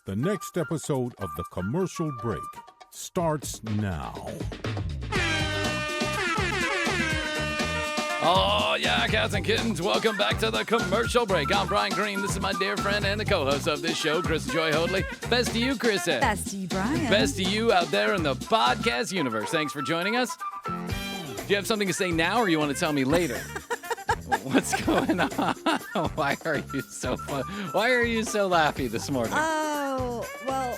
The next episode of The Commercial Break starts now. Oh, yeah, cats and kittens, welcome back to The Commercial Break. I'm Bryan Green. This is my dear friend and the co-host of this show, Krissy Joy Hoadley. Best to you, Krissy. Best to you, Bryan. Best to you out there in the podcast universe. Thanks for joining us. Do you have something to say now, or you want to tell me later? What's going on? Why are you so fun? Why are you so laughy this morning? Oh, well.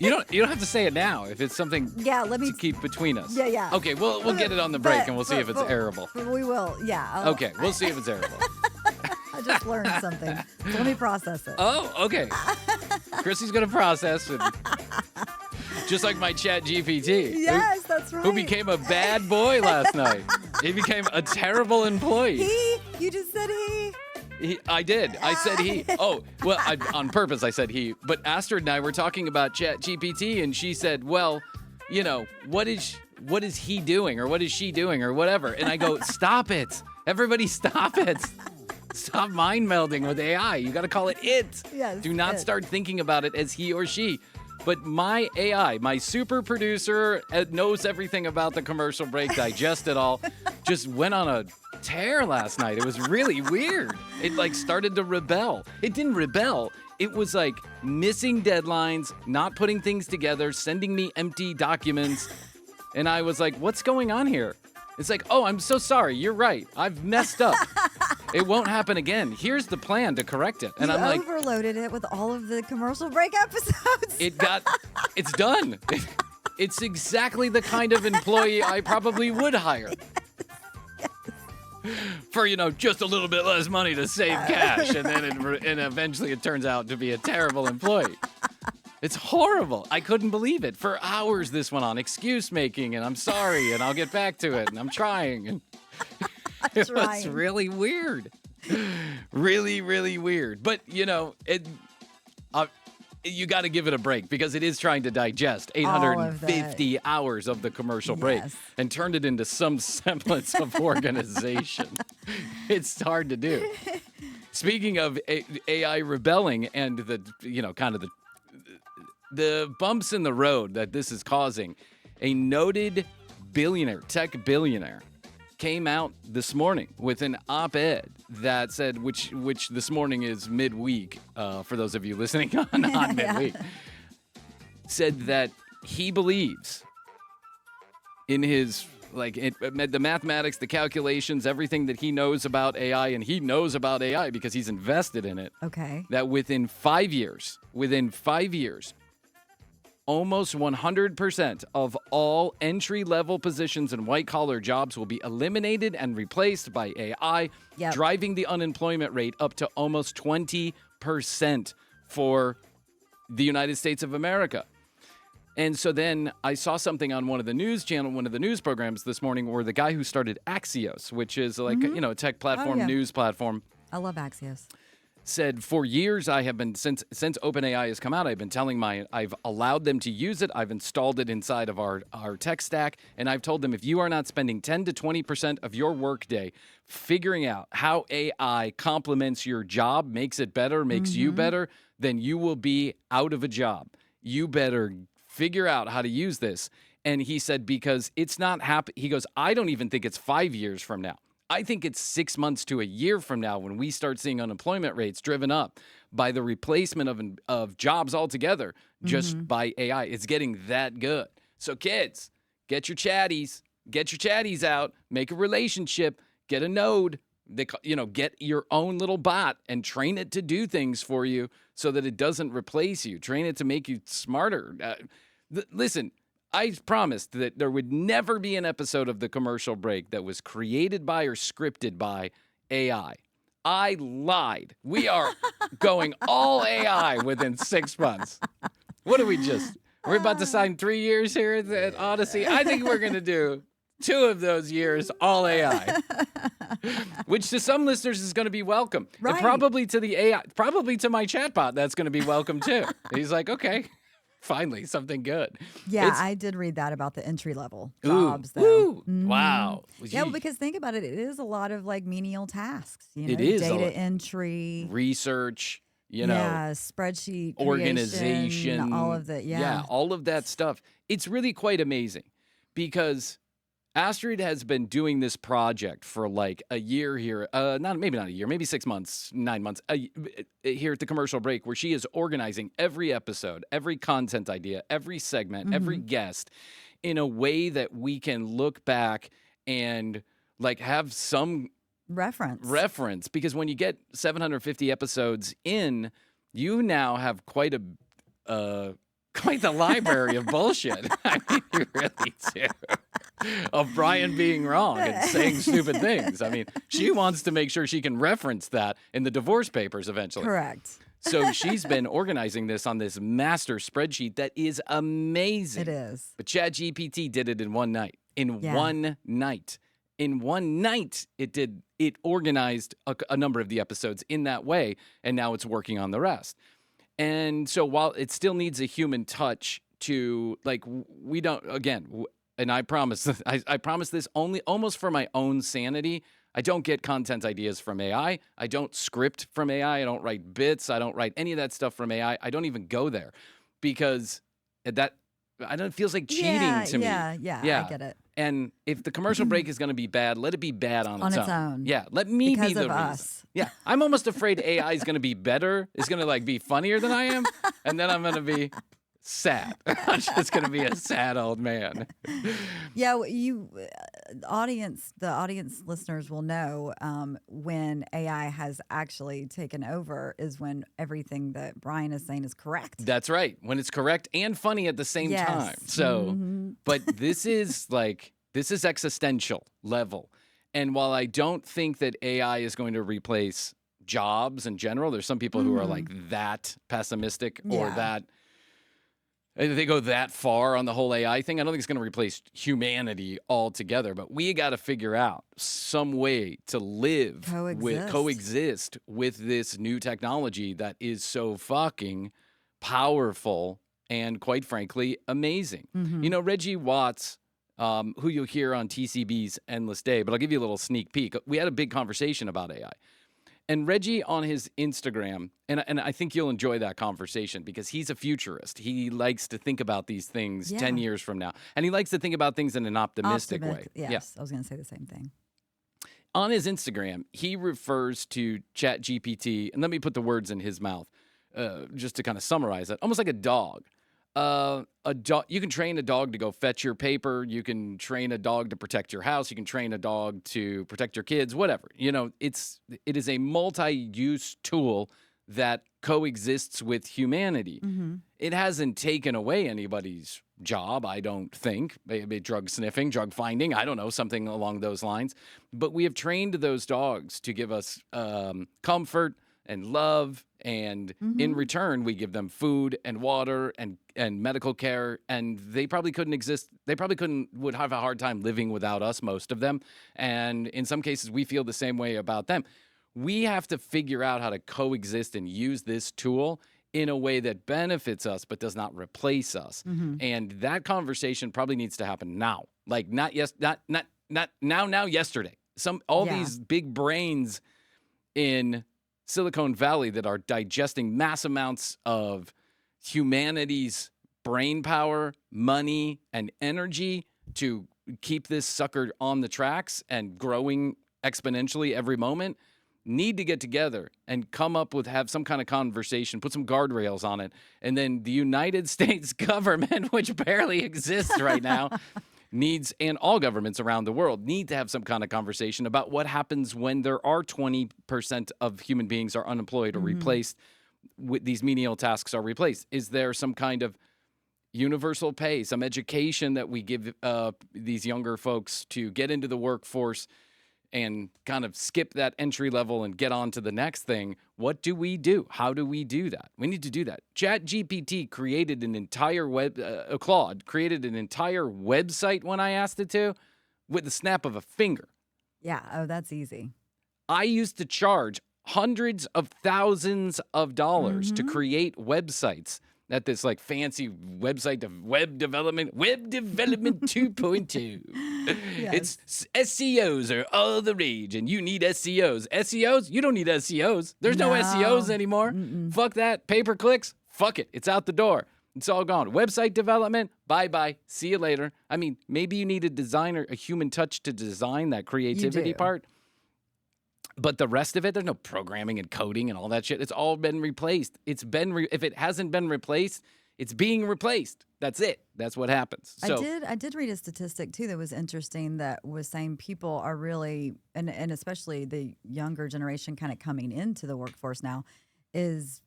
You don't have to say it now if it's something to keep between us. Yeah. Okay, we'll get it on the break and we'll see if it's airable. We will, yeah. Okay, we'll see if it's airable. I just learned something. So let me process it. Oh, okay. Krissy's going to process it. Just like my ChatGPT. Yes, that's right. Who became a bad boy last night. He became a terrible employee. You just said he. I did. I said he. Oh, well, on purpose I said he. But Astrid and I were talking about ChatGPT, and she said, well, you know, what is he doing, or what is she doing, or whatever. And I go, stop it. Everybody stop it. Stop mind melding with AI. You got to call it it. Yes. Do not start thinking about it as he or she. But my AI, my super producer, knows everything about the commercial break, digests it all, just went on a tear last night. It was really weird. It started to rebel. It didn't rebel. It was like missing deadlines, not putting things together, sending me empty documents. And I was like, what's going on here? It's like, oh, I'm so sorry. You're right. I've messed up. It won't happen again. Here's the plan to correct it. And you I'm like, overloaded it with all of the commercial break episodes. It's done. It's exactly the kind of employee I probably would hire. For, just a little bit less money to save cash. And then eventually it turns out to be a terrible employee. It's horrible. I couldn't believe it. For hours this went on. Excuse making, and I'm sorry, and I'll get back to it, and I'm trying. And it was really weird. Really, really weird. But, you got to give it a break, because it is trying to digest 850 hours of the commercial break and turn it into some semblance of organization. It's hard to do. Speaking of AI rebelling and the bumps in the road that this is causing, a noted tech billionaire, came out this morning with an op-ed that said, which this morning is midweek, for those of you listening on midweek, said that he believes in his, the mathematics, the calculations, everything that he knows about AI, and he knows about AI because he's invested in it. Okay. That within 5 years, almost 100% of all entry-level positions and white-collar jobs will be eliminated and replaced by AI, driving the unemployment rate up to almost 20% for the United States of America. And so then I saw something on one of the news programs this morning, where the guy who started Axios, which is a tech platform, news platform. I love Axios. Said, for years I have been, since OpenAI has come out, I've been telling I've allowed them to use it. I've installed it inside of our tech stack. And I've told them, if you are not spending 10 to 20% of your workday figuring out how AI complements your job, makes it better, makes you better, then you will be out of a job. You better figure out how to use this. And he said, because it's not he goes, I don't even think it's 5 years from now. I think it's 6 months to a year from now when we start seeing unemployment rates driven up by the replacement of jobs altogether just by AI. It's getting that good. So kids, get your chatties out, make a relationship, get a node, get your own little bot and train it to do things for you so that it doesn't replace you. Train it to make you smarter. Listen, I promised that there would never be an episode of The Commercial Break that was created by or scripted by AI. I lied. We are going all AI within 6 months. What are we we're about to sign 3 years here at Odyssey. I think we're going to do 2 of those years all AI, which to some listeners is going to be welcome. Right. And probably to the AI, probably to my chatbot, that's going to be welcome too. He's like, okay. Finally, something good. Yeah, I did read that about the entry-level jobs, though. Ooh, wow. Yeah, well, because think about it. It is a lot of menial tasks. It is data entry, research. Yeah, spreadsheet creation, organization, all of that. Yeah. all of that stuff. It's really quite amazing because Astrid has been doing this project for like a year here, maybe not a year, maybe 6 months, 9 months, here at the commercial break, where she is organizing every episode, every content idea, every segment, every guest in a way that we can look back and like have some reference. Because when you get 750 episodes in, you now have quite the library of bullshit. I mean, you really do. Of Bryan being wrong and saying stupid things. I mean, she wants to make sure she can reference that in the divorce papers eventually. Correct. So she's been organizing this on this master spreadsheet that is amazing. It is. But ChatGPT did it in one night. In one night. In one night, it organized a number of the episodes in that way, and now it's working on the rest. And so while it still needs a human touch to, like, we don't, again, and I promise this only almost for my own sanity. I don't get content ideas from AI. I don't script from AI. I don't write bits. I don't write any of that stuff from AI. I don't even go there because it feels like cheating to me. Yeah, I get it. And if the commercial break is going to be bad, let it be bad on its own. Yeah, let me because be the of reason. us. Yeah, I'm almost afraid AI is going to be better. It's going to like be funnier than I am, and then I'm going to be sad. I'm just going to be a sad old man. Yeah, the audience listeners will know when AI has actually taken over is when everything that Bryan is saying is correct. That's right. When it's correct and funny at the same time. So, but this is existential level. And while I don't think that AI is going to replace jobs in general, there's some people who are like that pessimistic or that they go that far on the whole AI thing. I don't think it's going to replace humanity altogether, but we got to figure out some way to coexist with this new technology that is so fucking powerful and, quite frankly, amazing. You know, Reggie Watts, who you'll hear on TCB's Endless Day, but I'll give you a little sneak peek. We had a big conversation about AI. And Reggie on his Instagram, and I think you'll enjoy that conversation because he's a futurist. He likes to think about these things 10 years from now. And he likes to think about things in an optimistic way. Yes, I was going to say the same thing. On his Instagram, he refers to ChatGPT, and let me put the words in his mouth just to kind of summarize it, almost like a dog. You can train a dog to go fetch your paper. You can train a dog to protect your house. You can train a dog to protect your kids, whatever. You know, it is a multi-use tool that coexists with humanity. It hasn't taken away anybody's job, I don't think. Maybe drug sniffing, drug finding, I don't know, something along those lines. But we have trained those dogs to give us comfort and love, and in return, we give them food and water and medical care, and they probably couldn't exist. They probably would have a hard time living without us, most of them. And in some cases, we feel the same way about them. We have to figure out how to coexist and use this tool in a way that benefits us but does not replace us. And that conversation probably needs to happen now. Like not yesterday. These big brains in Silicon Valley that are digesting mass amounts of humanity's brain power, money, and energy to keep this sucker on the tracks and growing exponentially every moment need to get together and have some kind of conversation, put some guardrails on it. And then the United States government, which barely exists right now, and all governments around the world need to have some kind of conversation about what happens when there are 20% of human beings are unemployed or replaced, with these menial tasks are replaced. Is there some kind of universal pay, some education that we give these younger folks to get into the workforce and kind of skip that entry level and get on to the next thing? What do we do? How do we do that? We need to do that. ChatGPT created an entire Claude created an entire website when I asked it to, with the snap of a finger. Yeah. Oh, that's easy. I used to charge hundreds of thousands of dollars to create websites at this like fancy web development 2.2. Yes. It's SEOs are all the rage, and you need SEOs. SEOs? You don't need SEOs. There's no SEOs anymore. Fuck that. Pay-per-clicks? Fuck it. It's out the door. It's all gone. Website development? Bye-bye. See you later. I mean, maybe you need a designer, a human touch to design that creativity part. But the rest of it, there's no programming and coding and all that shit. It's all been replaced. It's been if it hasn't been replaced, it's being replaced. That's it. That's what happens. So I did read a statistic too that was interesting that was saying people are really and especially the younger generation kind of coming into the workforce now is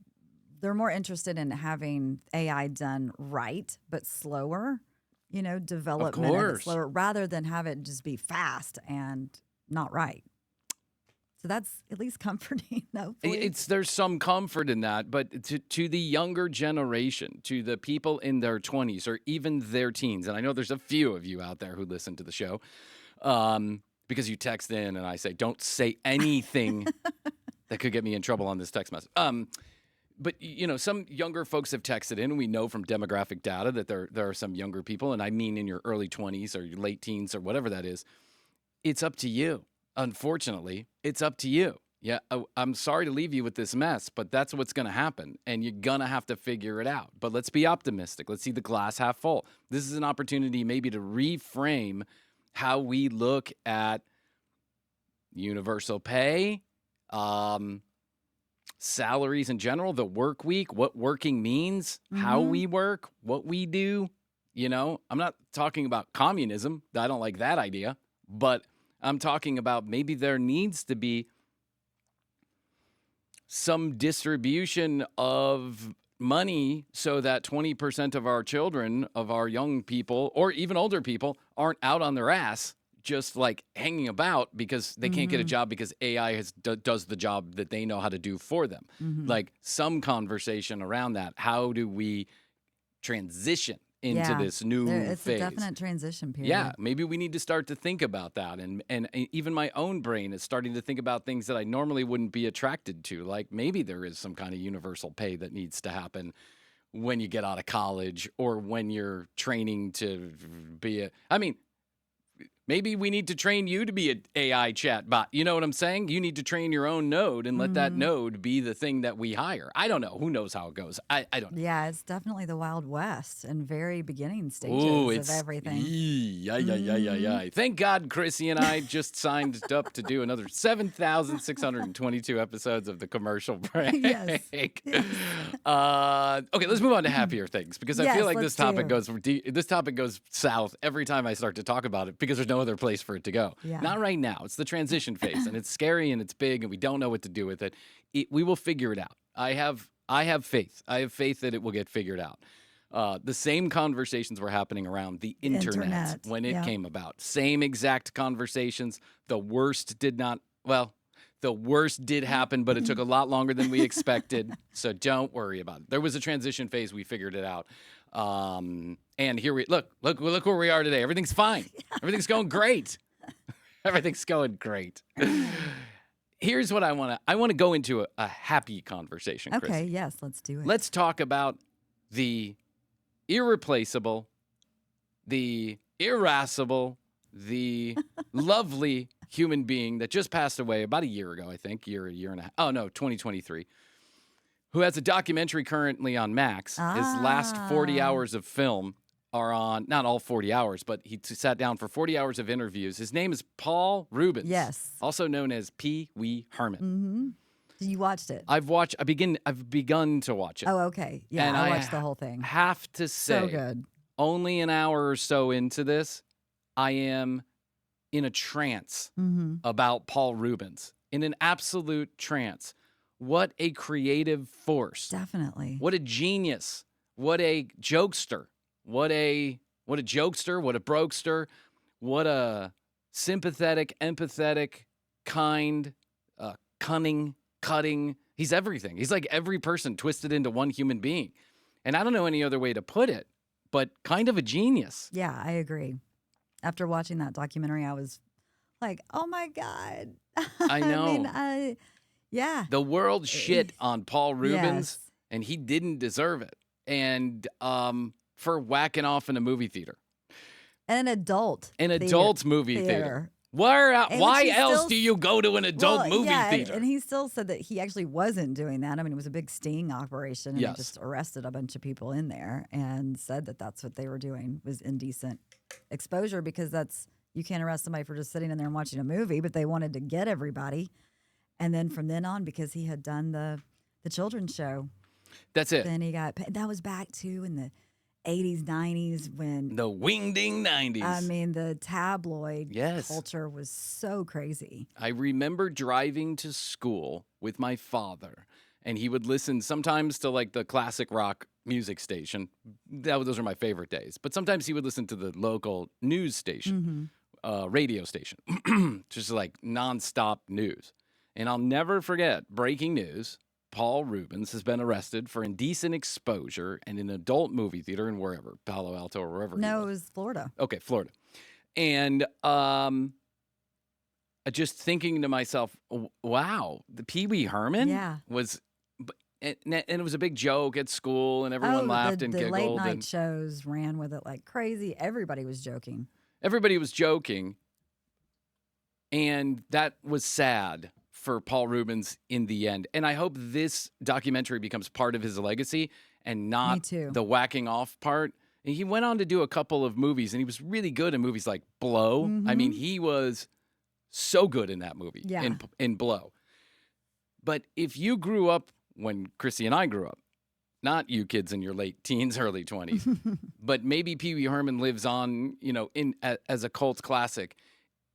they're more interested in having AI done right but slower, development of it slower rather than have it just be fast and not right. So that's at least comforting, hopefully. There's some comfort in that, but to the younger generation, to the people in their 20s or even their teens, and I know there's a few of you out there who listen to the show, because you text in and I say, don't say anything that could get me in trouble on this text message. But, some younger folks have texted in, and we know from demographic data that there are some younger people, and I mean in your early 20s or your late teens or whatever that is. It's up to you. Unfortunately, it's up to you. Yeah, I'm sorry to leave you with this mess, but that's what's going to happen, and you're going to have to figure it out. But let's be optimistic. Let's see the glass half full. This is an opportunity maybe to reframe how we look at universal pay, salaries in general, the work week, what working means, how we work, what we do. I'm not talking about communism. I don't like that idea, but I'm talking about maybe there needs to be some distribution of money so that 20% of our children, of our young people, or even older people, aren't out on their ass just like hanging about because they can't get a job because AI does the job that they know how to do for them. Like some conversation around that. How do we transition into this new it's phase? a definite transition period. Yeah, maybe we need to start to think about that. And even my own brain is starting to think about things that I normally wouldn't be attracted to. Like maybe there is some kind of universal pay that needs to happen when you get out of college or when you're training to be maybe we need to train you to be an AI chat bot. You know what I'm saying? You need to train your own node and let that node be the thing that we hire. I don't know. Who knows how it goes? I don't know. Yeah, it's definitely the Wild West and very beginning stages of everything. Yeah. Thank God Krissy and I just signed up to do another 7,622 episodes of the commercial break. Yes. Okay, let's move on to happier things because I feel like let's this topic goes south every time I start to talk about it because there's no other place for it to go. Yeah. Not right now. It's the transition phase, and it's scary and it's big, and we don't know what to do with it. We will figure it out. I have faith. I have faith that it will get figured out. The same conversations were happening around the internet when it came about. Same exact conversations. The worst did happen, but it took a lot longer than we expected. So don't worry about it. There was a transition phase. We figured it out. And here we look where we are today. Everything's fine. Everything's going great. Everything's going great. Here's what I want to go into a happy conversation, Krissy. Okay, yes, let's do it. Let's talk about the irreplaceable, the irascible, the lovely human being that just passed away about a year ago, I think, year and a half. Oh, no, 2023. Who has a documentary currently on Max. His last 40 hours of film are on, not all 40 hours, but he sat down for 40 hours of interviews. His name is Paul Reubens. Yes. Also known as Pee Wee Herman. Mm-hmm. You watched it? I've begun to watch it. Oh, okay. Yeah, and I watched the whole thing. Have to say, so good. Only an hour or so into this, I am in a trance about Paul Reubens. In an absolute trance. What a creative force. Definitely. What a genius. What a jokester. What a jokester, what a brokester, what a sympathetic, empathetic, kind, cunning, cutting. He's everything. He's like every person twisted into one human being. And I don't know any other way to put it, but kind of a genius. Yeah, I agree. After watching that documentary, I was like, oh my God. I know. Yeah. The world shit on Paul Reubens, and he didn't deserve it. and for whacking off in a movie theater. An adult. An adult movie theater. Why else do you go to an adult movie theater? And he still said that he actually wasn't doing that. I mean, it was a big sting operation, and Yes. they just arrested a bunch of people in there and said that that's what they were doing was indecent exposure, because you can't arrest somebody for just sitting in there and watching a movie, but they wanted to get everybody. And then from then on, because he had done the children's show, That's it. then he got that was back too in the 80s, 90s when The wing-ding 90s. I mean, the tabloid Yes. culture was so crazy. I remember driving to school with my father, and he would listen sometimes to like the classic rock music station. Those are my favorite days. But sometimes he would listen to the local news station, radio station, just like nonstop news. And I'll never forget breaking news. Paul Rubens has been arrested for indecent exposure in an adult movie theater in wherever, Palo Alto or wherever. No, it was Florida. Okay, Florida. And just thinking to myself, wow, the Pee Wee Herman was, and it was a big joke at school, and everyone laughed and the giggled. late night and shows ran with it like crazy. Everybody was joking. everybody was joking, and that was sad for Paul Rubens in the end. And I hope this documentary becomes part of his legacy and Me not too. the whacking off part. And he went on to do a couple of movies, and he was really good in movies like Blow. I mean, he was so good in that movie, Yeah. in Blow. But if you grew up when Krissy and I grew up, not you kids in your late teens, early 20s, but maybe Pee Wee Herman lives on, as a cult classic.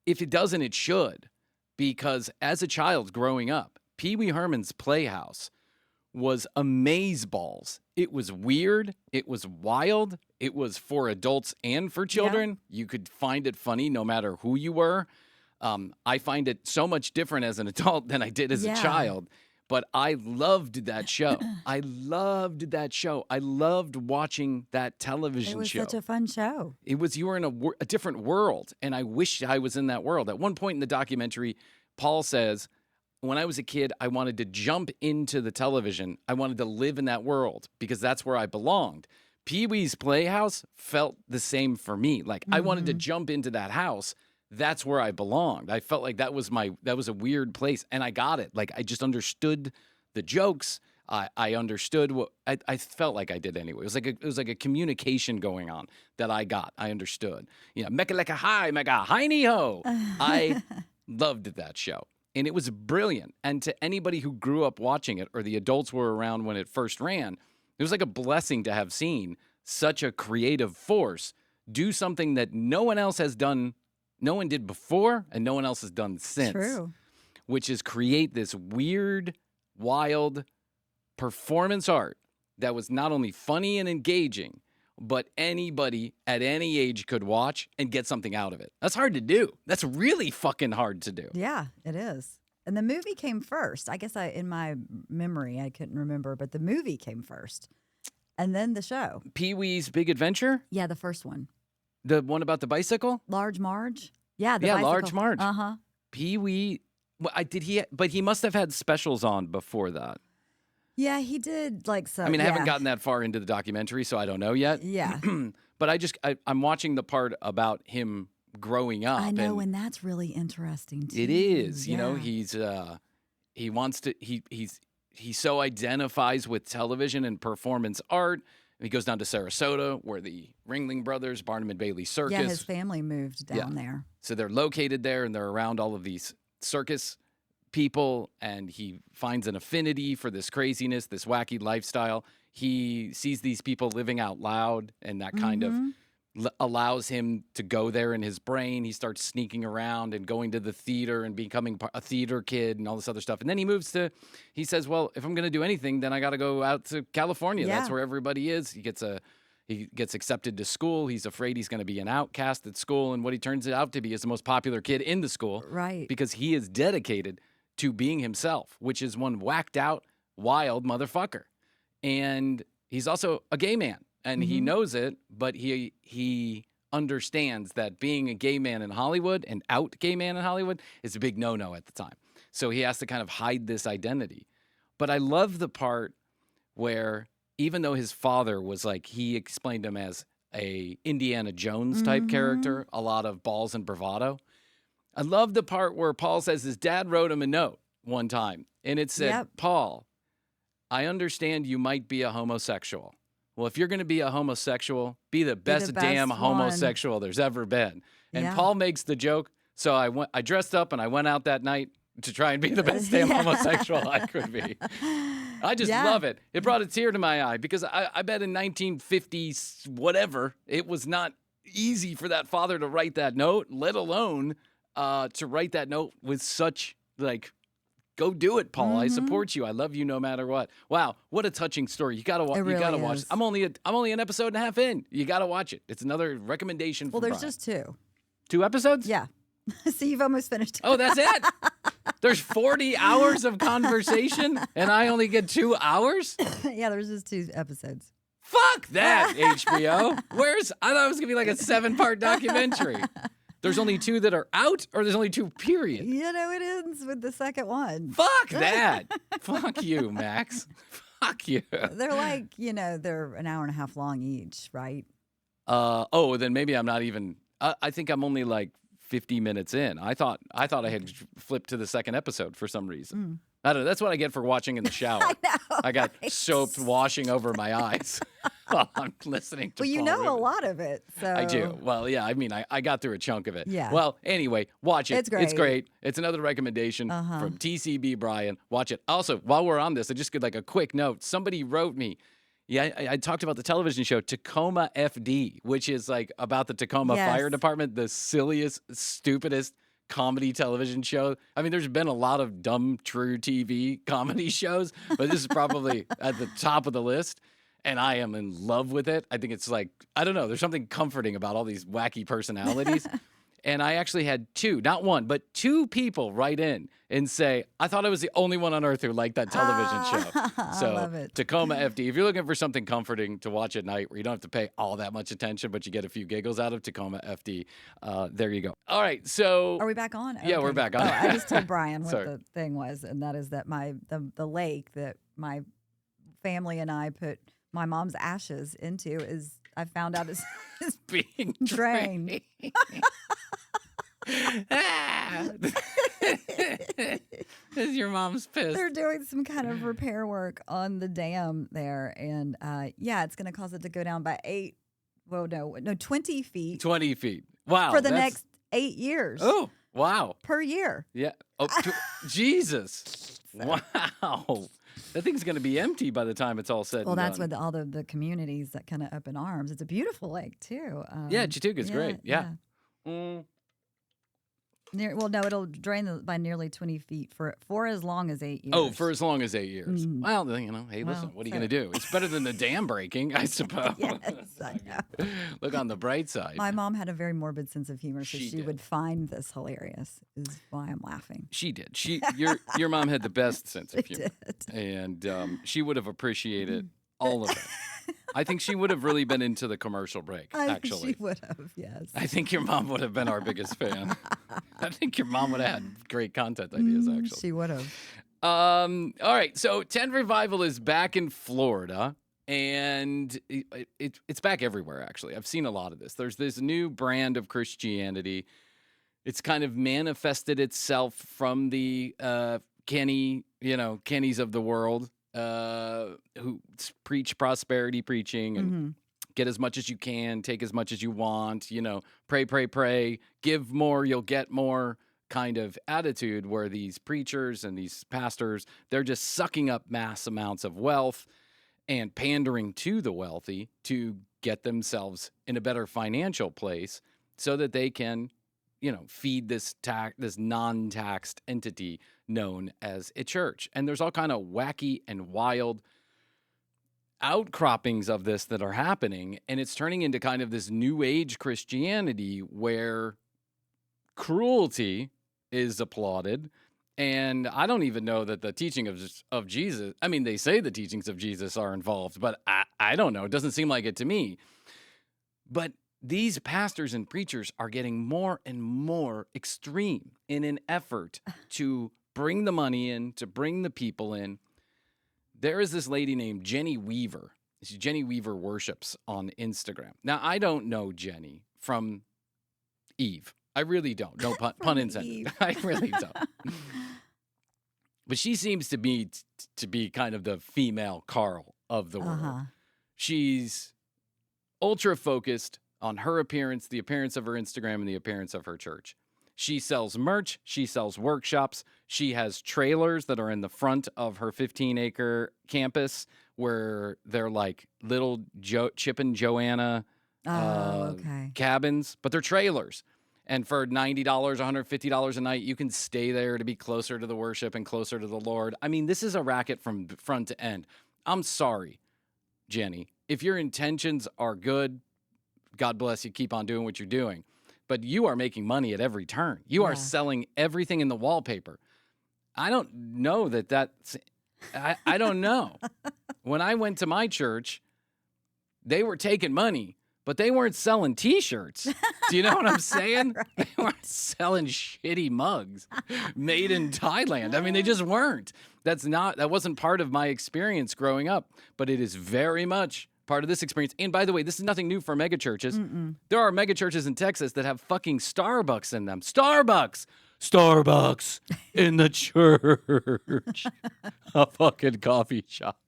If it doesn't, it should. Because as a child growing up, Pee Wee Herman's Playhouse was amazeballs. It was weird. It was wild. It was for adults and for children. You could find it funny no matter who you were. I find it so much different as an adult than I did as a child. But I loved that show. I loved that show. I loved watching that television show. It was such a fun show. It was, you were in a different world, and I wish I was in that world. At one point in the documentary, Paul says, when I was a kid, I wanted to jump into the television. I wanted to live in that world because that's where I belonged. Pee-wee's Playhouse felt the same for me. Like, I wanted to jump into that house. That's where I belonged. I felt like that was a weird place, and I got it. Like, I just understood the jokes. I understood what I felt like I did anyway. It was like a communication going on that I got. I understood. Mecca lecca hi, mecca hiney ho. I loved that show, and it was brilliant. And to anybody who grew up watching it, or the adults were around when it first ran, it was like a blessing to have seen such a creative force do something that no one else has done. No one did before, and no one else has done since. True. Which is create this weird, wild performance art that was not only funny and engaging, but anybody at any age could watch and get something out of it. That's hard to do. That's really fucking hard to do. Yeah, it is. And the movie came first. I guess in my memory, I couldn't remember, but the movie came first. And then the show. Pee-wee's Big Adventure? Yeah, the first one. The one about the bicycle? Large Marge? Yeah, the bicycle. Large Marge. Uh-huh. Pee-wee. But he must have had specials on before that. Yeah, he did like so. I mean, I haven't gotten that far into the documentary, so I don't know yet. Yeah. But I'm watching the part about him growing up. I know, and that's really interesting too. It is. Yeah. He so identifies with television and performance art. He goes down to Sarasota, where the Ringling Brothers, Barnum and Bailey Circus. Yeah, his family moved down there. So they're located there, and they're around all of these circus people, and he finds an affinity for this craziness, this wacky lifestyle. He sees these people living out loud, and that kind of allows him to go there in his brain. He starts sneaking around and going to the theater and becoming a theater kid and all this other stuff. And then he says, well, if I'm going to do anything, then I got to go out to California. Yeah. That's where everybody is. He gets accepted to school. He's afraid he's going to be an outcast at school. And what he turns out to be is the most popular kid in the school. Right. Because he is dedicated to being himself, which is one whacked out, wild motherfucker. And he's also a gay man. And he knows it, but he understands that being a gay man in Hollywood, an out gay man in Hollywood, is a big no-no at the time. So he has to kind of hide this identity. But I love the part where even though his father was like, he explained him as a Indiana Jones type character, a lot of balls and bravado. I love the part where Paul says his dad wrote him a note one time, and it said, Paul, I understand you might be a homosexual. Well, if you're going to be a homosexual, be the best damn homosexual there's ever been. And Paul makes the joke. So I dressed up and I went out that night to try and be the best damn homosexual I could be. I just love it. It brought a tear to my eye because I bet in 1950 whatever, it was not easy for that father to write that note, let alone to write that note with such like, go do it, Paul. I support you. I love you no matter what. Wow, what a touching story. You gotta watch. You gotta watch. I'm only an episode and a half in. You gotta watch it. It's another recommendation. Well, from there's Bryan. just 2. 2 episodes. Yeah. So you've almost finished. Oh, that's it. There's 40 hours of conversation, and I only get 2 hours. Yeah, there's just 2 episodes. Fuck that, HBO. I thought it was gonna be like a 7-part documentary. There's only 2 that are out, or there's only 2, period? You know, it ends with the second one. Fuck that. Fuck you, Max. Fuck you. They're like, they're an hour and a half long each, right? Then maybe I'm not even, I think I'm only like 50 minutes in. I thought I had flipped to the second episode for some reason. I don't know. That's what I get for watching in the shower. I know. I got soap washing over my eyes while I'm listening to Well, you Paul know Rubin. a lot of it. So I do. Well, yeah, I mean, I got through a chunk of it. Yeah. Well, anyway, watch it. It's great. It's great. It's another recommendation from TCB Bryan. Watch it. Also, while we're on this, I just get like a quick note. Somebody wrote me. Yeah, I talked about the television show Tacoma FD, which is like about the Tacoma Fire Department, the silliest, stupidest comedy television show. I mean, there's been a lot of dumb, true TV comedy shows, but this is probably at the top of the list. And I am in love with it. I think it's like, I don't know, there's something comforting about all these wacky personalities. And I actually had 2, not 1, but 2 people write in and say, I thought I was the only one on earth who liked that television show. So, I love it. Tacoma FD, if you're looking for something comforting to watch at night where you don't have to pay all that much attention, but you get a few giggles out of Tacoma FD, there you go. All right, so. Are we back on? Yeah, we're back on. I just told Bryan what Sorry. the thing was, and that is that the lake that my family and I put my mom's ashes into I found out is being drained. Is your mom's pissed? They're doing some kind of repair work on the dam there, and it's going to cause it to go down by 20 feet. 20 feet. Wow. For the next 8 years. Oh, wow. Per year. Yeah. Oh, Jesus. Wow. That thing's going to be empty by the time it's all said Well, and that's done. what all the communities that kind of up in arms. It's a beautiful lake, too. Yeah, Chattooga's great. Yeah. It'll drain by nearly 20 feet for as long as 8 years. Oh, for as long as 8 years. Well, hey, listen, what are you going to do? It's better than the dam breaking, I suppose. Yes, I know. Look on the bright side. My mom had a very morbid sense of humor, so She she did. would find this hilarious, is why I'm laughing. She did. Your mom had the best sense of humor. Did. And she would have appreciated all of it. I think she would have really been into the commercial break, actually. She would have, yes. I think your mom would have been our biggest fan. I think your mom would have had great content ideas, actually. She would have. All right, so Tent Revival is back in Florida, and it's back everywhere, actually. I've seen a lot of this. There's this new brand of Christianity. It's kind of manifested itself from the Kennys of the world, who preach prosperity preaching and get as much as you can, take as much as you want, pray, give more, you'll get more kind of attitude, where these preachers and these pastors, they're just sucking up mass amounts of wealth and pandering to the wealthy to get themselves in a better financial place so that they can, feed this non-taxed entity known as a church. And there's all kind of wacky and wild outcroppings of this that are happening, and it's turning into kind of this new age Christianity where cruelty is applauded. And I don't even know that the teaching of Jesus, I mean, they say the teachings of Jesus are involved, but I don't know. It doesn't seem like it to me. But these pastors and preachers are getting more and more extreme in an effort to bring the money in, to bring the people in. There is this lady named Jenny Weaver, Jenny Weaver Worships on Instagram. Now, I don't know Jenny from Eve. I really don't. No pun intended. Eve. I really don't. But she seems to be kind of the female Carl of the world. She's ultra focused on her appearance, the appearance of her Instagram, and the appearance of her church. She sells merch. She sells workshops. She has trailers that are in the front of her 15-acre campus where they're like little Chip and Joanna cabins, but they're trailers. And for $90, $150 a night, you can stay there to be closer to the worship and closer to the Lord. I mean, this is a racket from front to end. I'm sorry, Jenny. If your intentions are good, God bless you. Keep on doing what you're doing. But you are making money at every turn. You are selling everything in the wallpaper. I don't know that's... I don't know. When I went to my church, they were taking money, but they weren't selling T-shirts. Do you know what I'm saying? Right. They weren't selling shitty mugs made in Thailand. I mean, they just weren't. That wasn't part of my experience growing up, but it is very much part of this experience. And by the way, this is nothing new for megachurches. There are megachurches in Texas that have fucking Starbucks in them. Starbucks in the church. A fucking coffee shop.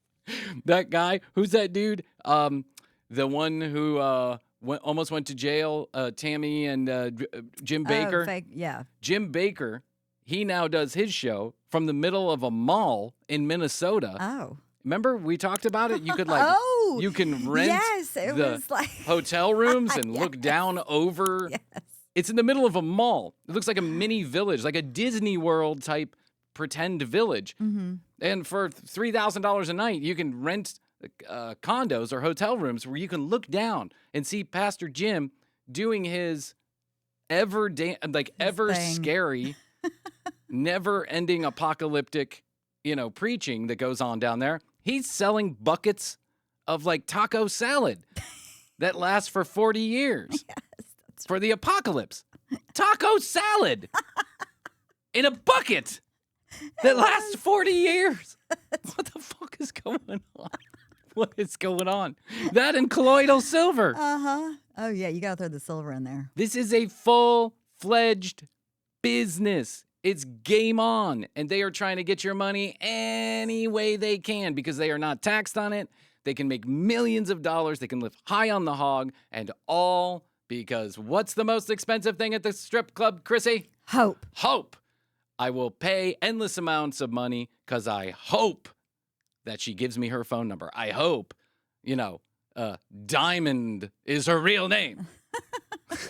That guy, who's that dude? The one who almost went to jail, Tammy and Jim Baker. Jim Baker, he now does his show from the middle of a mall in Minnesota. Oh. Remember, we talked about it? You could you can rent was hotel rooms and look down over. Yes. It's in the middle of a mall. It looks like a mini village, like a Disney World type pretend village. And for $3,000 a night, you can rent condos or hotel rooms where you can look down and see Pastor Jim doing his ever scary, never-ending apocalyptic, preaching that goes on down there. He's selling buckets of like taco salad that lasts for 40 years for the apocalypse. Taco salad in a bucket that lasts 40 years. What the fuck is going on? What is going on? That and colloidal silver. Oh, yeah. You got to throw the silver in there. This is a full-fledged business. It's game on. And they are trying to get your money any way they can because they are not taxed on it. They can make millions of dollars. They can live high on the hog. And all because what's the most expensive thing at the strip club, Krissy? Hope. Hope. I will pay endless amounts of money because I hope that she gives me her phone number. I hope, Diamond is her real name.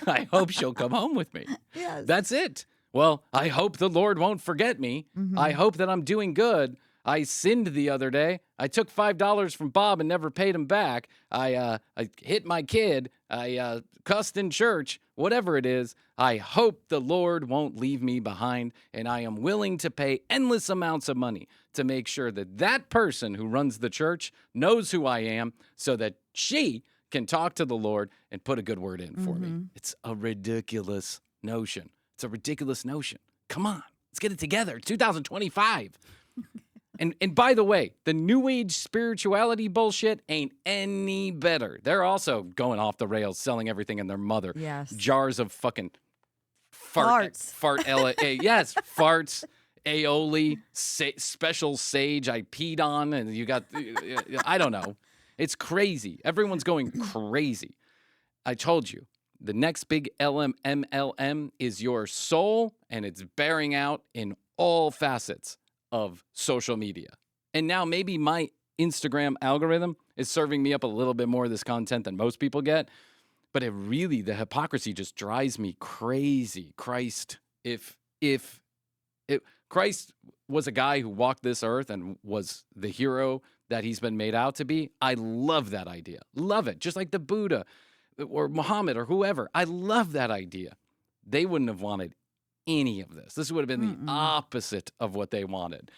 I hope she'll come home with me. Yes. That's it. Well, I hope the Lord won't forget me. I hope that I'm doing good. I sinned the other day. I took $5 from Bob and never paid him back. I hit my kid. I cussed in church. Whatever it is, I hope the Lord won't leave me behind, and I am willing to pay endless amounts of money to make sure that that person who runs the church knows who I am so that she can talk to the Lord and put a good word in for me. It's a ridiculous notion. It's a ridiculous notion. Come on, let's get it together. 2025. And by the way, the New Age spirituality bullshit ain't any better. They're also going off the rails, selling everything in their mother. Yes. Jars of fucking Farts. Yes, farts, aioli, special sage I peed on, and you got, I don't know. It's crazy. Everyone's going crazy. I told you, the next big MLM is your soul, and it's bearing out in all facets of social media. And now maybe my Instagram algorithm is serving me up a little bit more of this content than most people get. But the hypocrisy just drives me crazy. Christ, if Christ was a guy who walked this earth and was the hero that he's been made out to be, I love that idea. Love it. Just like the Buddha or Muhammad or whoever. I love that idea. They wouldn't have wanted any of this. This would have been the opposite of what they wanted.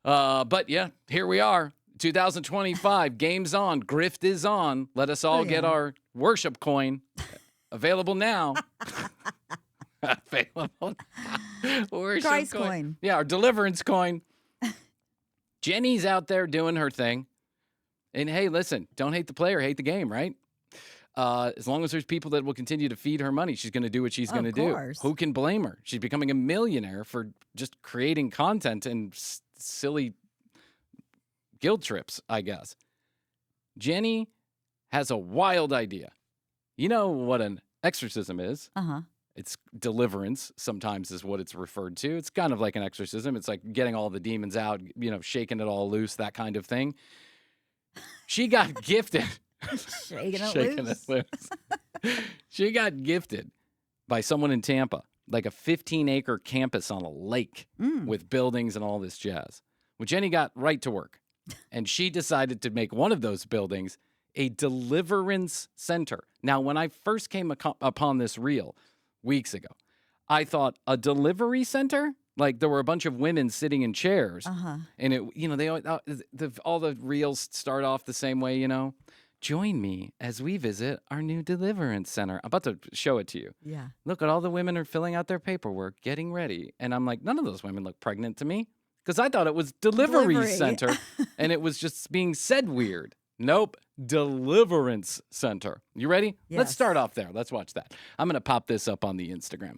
But yeah, here we are. 2025, game's on, grift is on. Let us all get our worship coin. Available now. Available now. Worship Christ coin. Yeah, our deliverance coin. Jenny's out there doing her thing. And hey, listen, don't hate the player, hate the game, right? As long as there's people that will continue to feed her money, she's going to do what she's going to do. course. Who can blame her? She's becoming a millionaire for just creating content and silly guilt trips, I guess. Jenny has a wild idea. You know what an exorcism is? Uh-huh. It's deliverance, sometimes is what it's referred to. It's kind of like an exorcism. It's like getting all the demons out, shaking it all loose, that kind of thing. She got gifted. Shaking it loose. She got gifted by someone in Tampa, like a 15-acre campus on a lake with buildings and all this jazz. Well, Jenny got right to work, and she decided to make one of those buildings a deliverance center. Now, when I first came upon this reel weeks ago, I thought, a delivery center? Like there were a bunch of women sitting in chairs, and they all the reels start off the same way, Join me as we visit our new deliverance center. I'm about to show it to you. Yeah. Look at all the women are filling out their paperwork, getting ready. And I'm like, none of those women look pregnant to me because I thought it was delivery center and it was just being said weird. Nope. Deliverance center. You ready? Yes. Let's start off there. Let's watch that. I'm going to pop this up on the Instagram.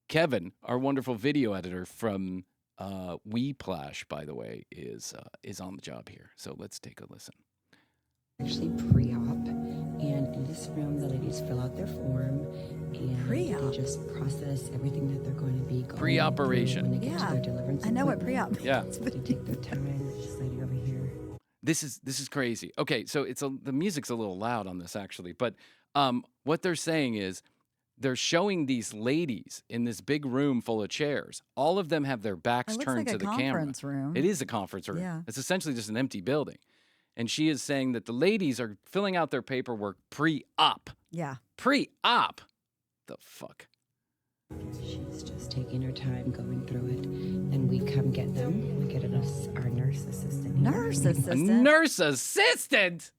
Kevin, our wonderful video editor from Weplash, by the way, is on the job here. So let's take a listen. Actually pre-op, and in this room the ladies fill out their form and they just process everything that they're going to be going pre-operation when they get to their deliverance. I know what pre-op means. Yeah. They take their time. This lady over here. This is crazy. Okay, so the music's a little loud on this actually, but what they're saying is they're showing these ladies in this big room full of chairs. All of them have their backs turned to the camera. Conference room. It is a conference room. Yeah. It's essentially just an empty building. And she is saying that the ladies are filling out their paperwork pre-op. Yeah. Pre-op? The fuck? She's just taking her time going through it. Then we come get them. We get our nurse assistant here. Nurse A assistant? nurse assistant?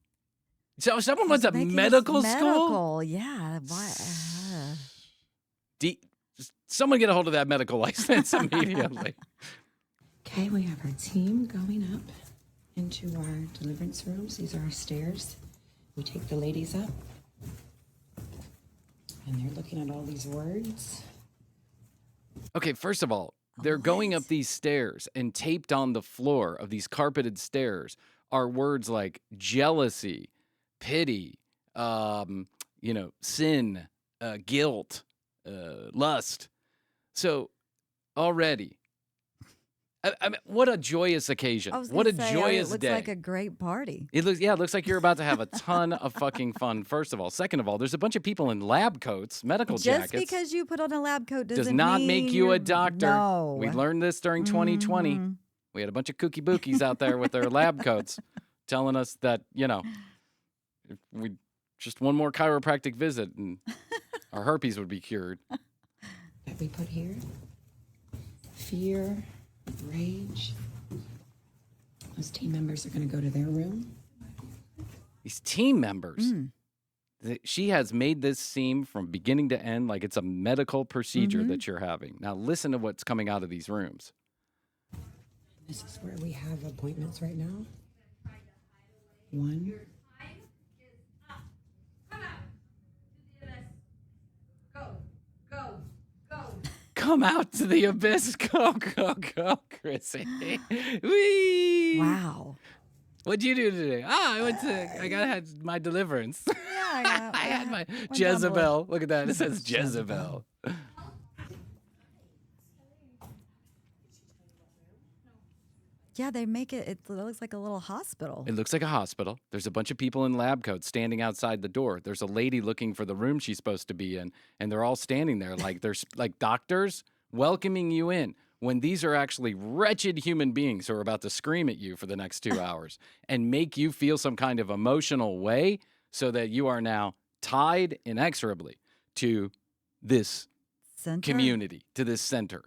So someone went to Making medical us school? Medical, yeah. Why? Someone get a hold of that medical license immediately. Okay, we have our team going up into our deliverance rooms. These are our stairs. We take the ladies up, and they're looking at all these words. Okay, first of all, they're going up these stairs, and taped on the floor of these carpeted stairs are words like jealousy, pity, sin, guilt, lust. So already, I mean, what a joyous occasion! What a joyous day! It looks like a great party. It looks like you're about to have a ton of fucking fun. First of all, second of all, there's a bunch of people in lab coats, medical jackets. Just because you put on a lab coat does not make you a doctor. No, we learned this during 2020. We had a bunch of kooky bookies out there with their lab coats, telling us that if we just one more chiropractic visit and our herpes would be cured. That we put here: fear, rage. Those team members are going to go to their room. These team members. She has made this seem from beginning to end like it's a medical procedure that you're having. Now listen to what's coming out of these rooms. This is where we have appointments right now. One. Come out to the abyss. Go, Krissy. Whee! Wow. What'd you do today? I had my deliverance. Yeah, I had my went Jezebel. Look at that. It says Jezebel. Yeah, they make it looks like a little hospital. It looks like a hospital. There's a bunch of people in lab coats standing outside the door. There's a lady looking for the room she's supposed to be in, and they're all standing there like there's like doctors welcoming you in, when these are actually wretched human beings who are about to scream at you for the next 2 hours and make you feel some kind of emotional way so that you are now tied inexorably to this community, to this center.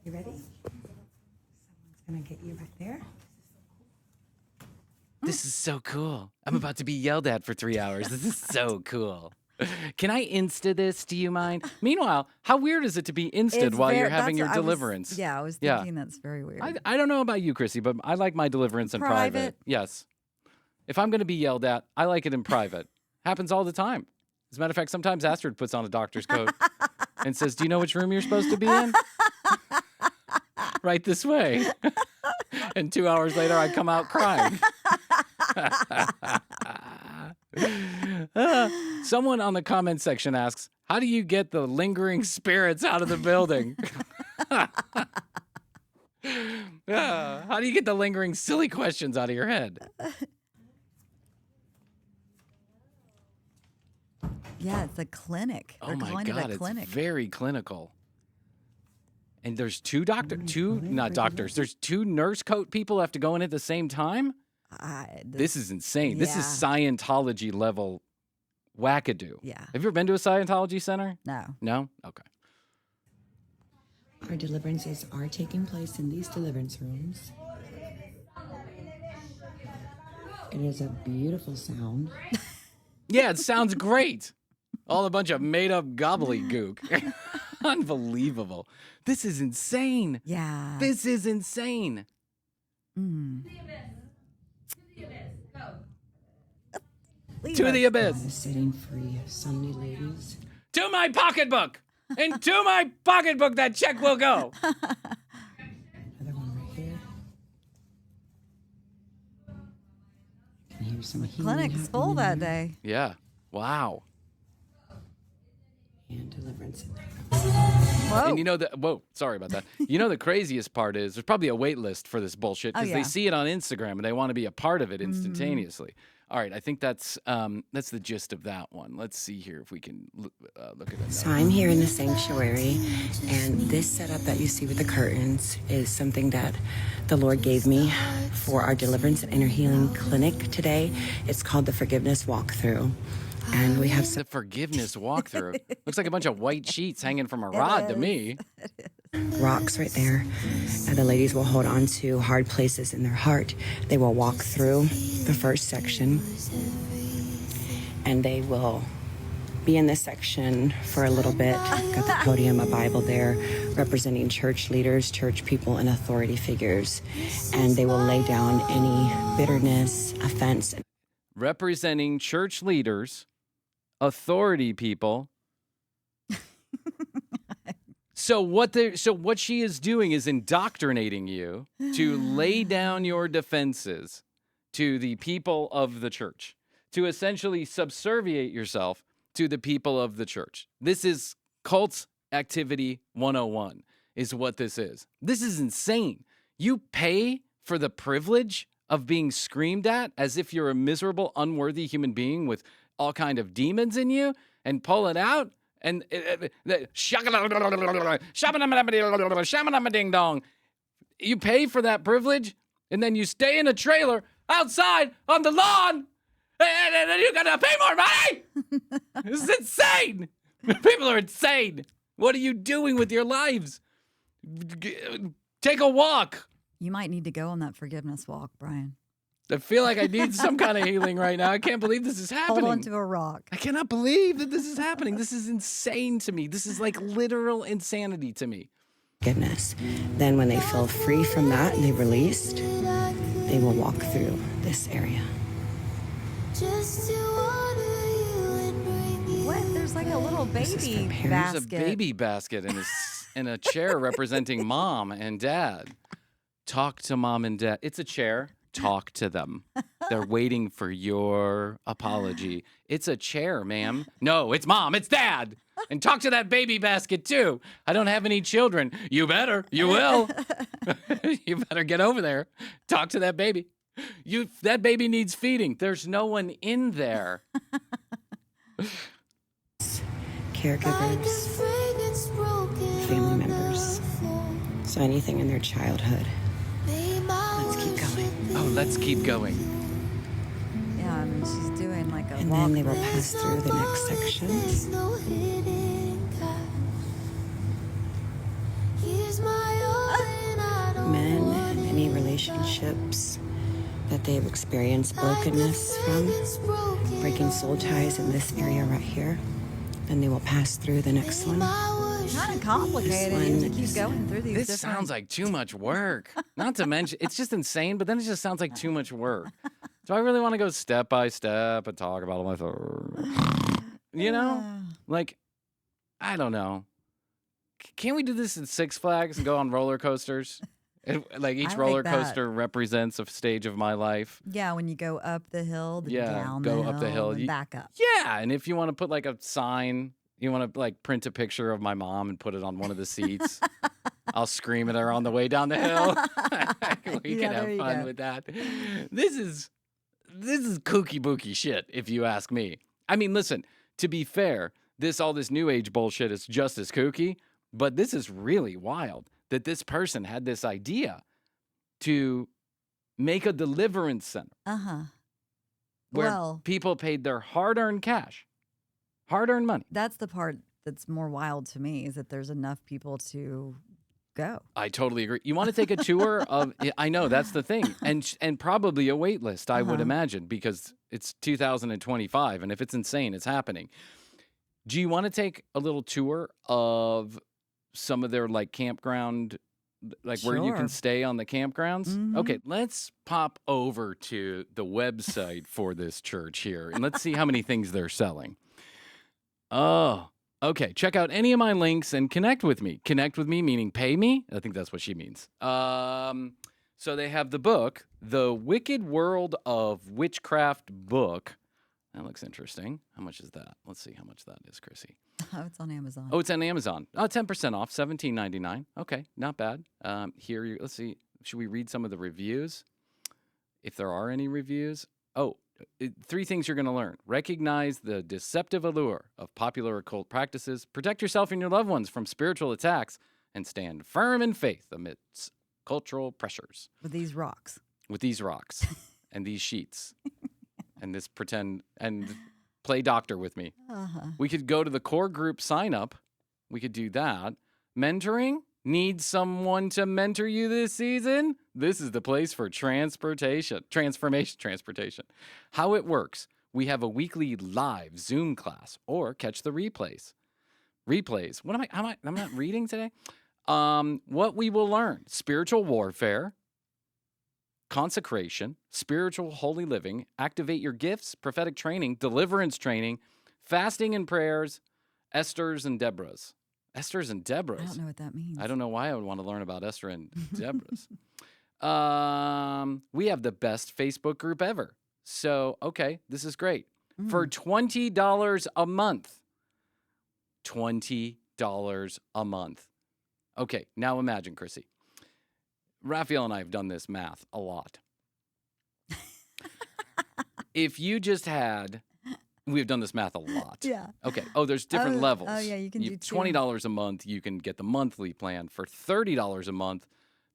You ready? Someone's going to get you right there. This is so cool. I'm about to be yelled at for 3 hours. This is so cool. Can I Insta this? Do you mind? Meanwhile, how weird is it to be Insta'd while you're having your deliverance? I was thinking that's very weird. I don't know about you, Krissy, but I like my deliverance in private. Yes. If I'm going to be yelled at, I like it in private. Happens all the time. As a matter of fact, sometimes Astrid puts on a doctor's coat and says, do you know which room you're supposed to be in? Right this way. And 2 hours later, I come out crying. Someone on the comment section asks, how do you get the lingering spirits out of the building? How do you get the lingering silly questions out of your head? Yeah, it's a clinic. Oh my God, it's very clinical. And there's not doctors. There's 2 nurse coat people have to go in at the same time? This is insane. Yeah. This is Scientology level wackadoo. Yeah. Have you ever been to a Scientology center? No. No? Okay. Our deliverances are taking place in these deliverance rooms. It is a beautiful sound. Yeah, it sounds great. All a bunch of made-up gobbledygook. Unbelievable. This is insane. Yeah. This is insane. Mm. To the abyss. Setting free so many ladies. To my pocketbook. Into my pocketbook that check will go. Another one right here. Can hear some healing Clinic's full that day. Yeah. Wow. And deliverance in there. Whoa. And you know that, sorry about that. You know the craziest part is there's probably a wait list for this bullshit because they see it on Instagram and they want to be a part of it instantaneously. All right, I think that's the gist of that one. Let's see here if we can look at it. So I'm here in the sanctuary, and this setup that you see with the curtains is something that the Lord gave me for our deliverance and inner healing clinic today. It's called the Forgiveness Walkthrough. And we have the forgiveness walkthrough. Looks like a bunch of white sheets hanging from a rod to me. Rocks right there. And the ladies will hold on to hard places in their heart. They will walk through the first section. And they will be in this section for a little bit. Got the podium, a Bible there, representing church leaders, church people, and authority figures. And they will lay down any bitterness, offense. Representing church leaders, authority people. So what she is doing is indoctrinating you to lay down your defenses to the people of the church, to essentially subserviate yourself to the people of the church. This is cult activity 101 is what this is. This is insane. You pay for the privilege of being screamed at as if you're a miserable, unworthy human being with all kind of demons in you and pull it out and ding dong. You pay for that privilege and then you stay in a trailer outside on the lawn and you gotta pay more money. This is insane. People are insane. What are you doing with your lives? Take a walk. You might need to go on that forgiveness walk, Bryan. I feel like I need some kind of healing right now. I can't believe this is happening. Hold on to a rock. I cannot believe that this is happening. This is insane to me. This is like literal insanity to me. Goodness. Then when they feel free from that and they're released, they will walk through this area. What? There's like a little baby basket. There's a baby basket in a chair representing mom and dad. Talk to mom and dad. It's a chair. Talk to them. They're waiting for your apology. It's a chair, ma'am. No, it's mom. It's dad. And talk to that baby basket, too. I don't have any children. You better. You will. You better get over there. Talk to that baby. That baby needs feeding. There's no one in there. Caregivers, family members, so anything in their childhood. Let's keep going. Oh, let's keep going. Yeah, I mean, she's doing like a And walk. then they will pass through the next section. Men and any relationships that they've experienced brokenness from, breaking soul ties in this area right here. Then they will pass through the next one. Kind of complicated to keep going through these. This sounds like too much work. Not to mention, it's just insane, but then it just sounds like too much work. Do I really want to go step by step and talk about all my thoughts? You know? Like, I don't know. Can't we do this at Six Flags and go on roller coasters? Like each roller coaster represents a stage of my life. Yeah, when you go up the hill, then down go the hill, up the hill, and back up. Yeah, and if you want to put like a sign, you want to like print a picture of my mom and put it on one of the seats. I'll scream at her on the way down the hill. We can have fun with that. This is kooky booky shit, if you ask me. I mean, listen, to be fair, all this new age bullshit is just as kooky, but this is really wild that this person had this idea to make a deliverance center. Where people paid their hard-earned cash, hard-earned money. That's the part that's more wild to me, is that there's enough people to go. I totally agree. You want to take a tour of, I know, that's the thing. And probably a wait list, I would imagine, because it's 2025, and if it's insane, it's happening. Do you want to take a little tour of some of their like campground, like where you can stay on the campgrounds? Okay, let's pop over to the website for this church here, and let's see how many things they're selling. Oh, okay. Check out any of my links and connect with me. Connect with me meaning pay me. I think that's what she means. So they have the book, The Wicked World of Witchcraft book. That looks interesting. How much is that? Let's see how much that is, Krissy. Oh, it's on Amazon. Oh, it's on Amazon. 10% off, $17.99. Okay, not bad. Let's see. Should we read some of the reviews? If there are any reviews. Oh, 3 things you're going to learn. Recognize the deceptive allure of popular occult practices. Protect yourself and your loved ones from spiritual attacks. And stand firm in faith amidst cultural pressures. With these rocks. And these sheets. And this pretend and play doctor with me. We could go to the core group sign up. We could do that. Mentoring? Need someone to mentor you this season? This is the place for transformation. How it works. We have a weekly live Zoom class or catch the replays. What am I? I'm not reading today. What we will learn. Spiritual warfare. Consecration, spiritual holy living, activate your gifts, prophetic training, deliverance training, fasting and prayers, Esther's and Deborah's. Esther's and Deborah's. I don't know what that means. I don't know why I would want to learn about Esther and Deborah's. We have the best Facebook group ever. So, okay, this is great. For $20 a month. $20 a month. Okay, now imagine, Krissy. Raphael and I have done this math a lot. If you just had, we've done this math a lot. Yeah. Okay. Oh, there's different levels. Oh, yeah, you can do $20 a month, you can get the monthly plan. For $30 a month,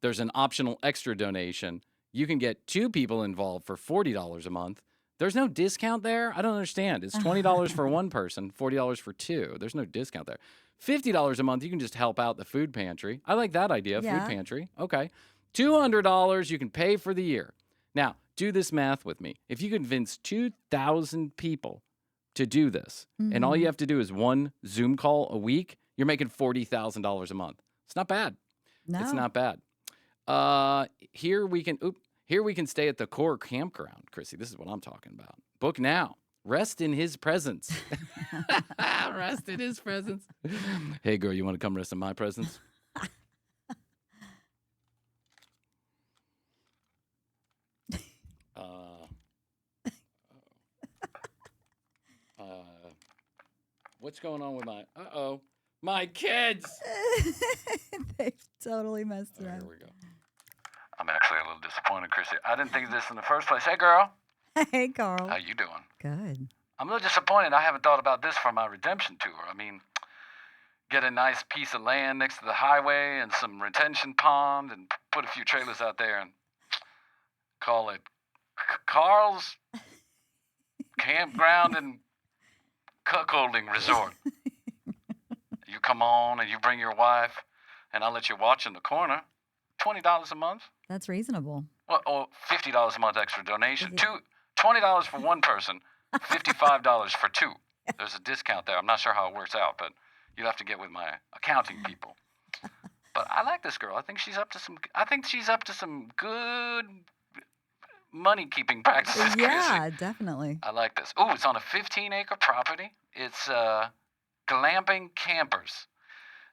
there's an optional extra donation. You can get 2 people involved for $40 a month. There's no discount there. I don't understand. It's $20 for one person, $40 for 2. There's no discount there. $50 a month, you can just help out the food pantry. I like that idea, food pantry. Okay. $200 you can pay for the year. Now, do this math with me. If you convince 2,000 people to do this, and all you have to do is one Zoom call a week, you're making $40,000 a month. It's not bad. No. It's not bad. Here we can stay at the core campground, Krissy. This is what I'm talking about. Book now. Rest in his presence. Rest in his presence. Hey, girl, you want to come rest in my presence? What's going on with my kids? They've totally messed it up. Here we go. I'm actually a little disappointed, Krissy. I didn't think of this in the first place. Hey, girl. Hey, Carl. How you doing? Good. I'm a little disappointed. I haven't thought about this for my redemption tour. I mean, get a nice piece of land next to the highway and some retention pond and put a few trailers out there and call it Carl's Campground and Cuckolding Resort. You come on and you bring your wife and I'll let you watch in the corner. $20 a month. That's reasonable. Well, or $50 a month extra donation. $20 for one person, $55 for two. There's a discount there. I'm not sure how it works out, but you'll have to get with my accounting people. But I like this girl. I think she's up to some good money keeping practices. Yeah, Krissy. definitely. I like this. Oh, it's on a 15-acre property. It's glamping campers.